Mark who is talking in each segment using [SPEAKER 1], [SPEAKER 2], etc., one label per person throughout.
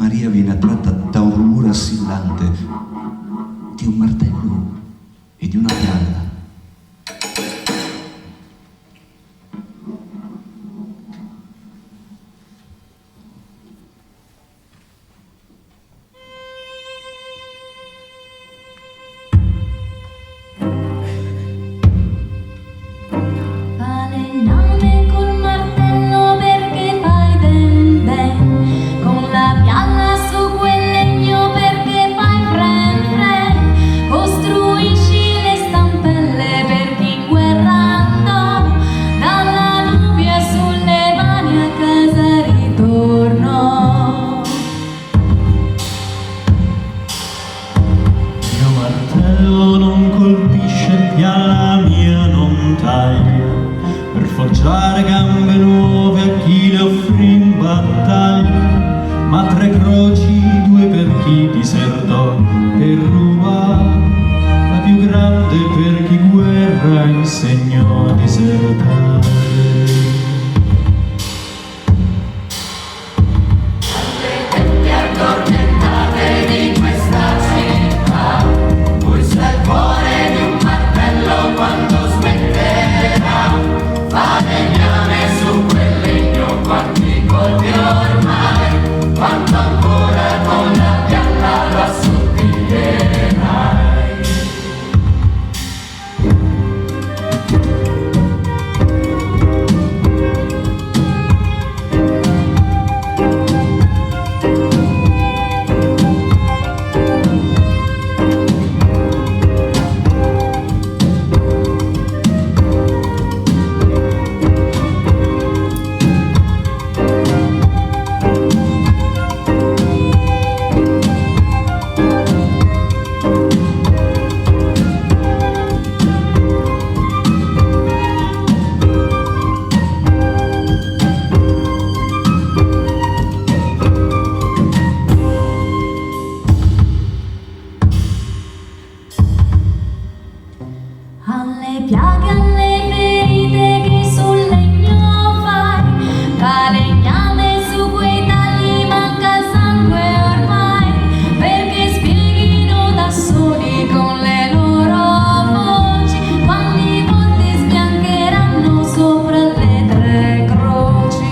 [SPEAKER 1] Maria viene attratta da un rumore assillante di un martello e di una pialla.
[SPEAKER 2] Non colpisce, pialla mia non taglia, per forgiare gambe nuove a chi le offrì in battaglia, ma 3 croci, 2 per chi disertò e ruba, la più grande per chi guerra insegnò a disertare.
[SPEAKER 3] Alle piaghe, alle ferite che sul legno fai, falegname su quei tagli manca sangue ormai, perché spieghino da soli con le loro voci, quanti volti sbiancheranno sopra le 3 croci.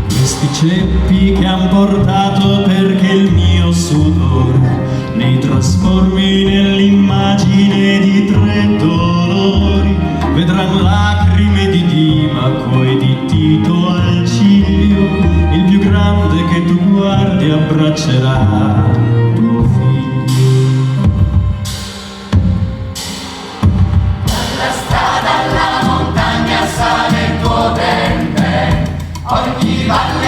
[SPEAKER 2] Questi ceppi che han portato perché il mio sudore li trasformi nell'immagine di 3 dolori, vedranno lacrime di Dimaco e di Tito al ciglio, il più grande che tu guardi abbraccerà tuo figlio.
[SPEAKER 4] Dalla strada alla montagna sale il tuo ben ben, ogni valle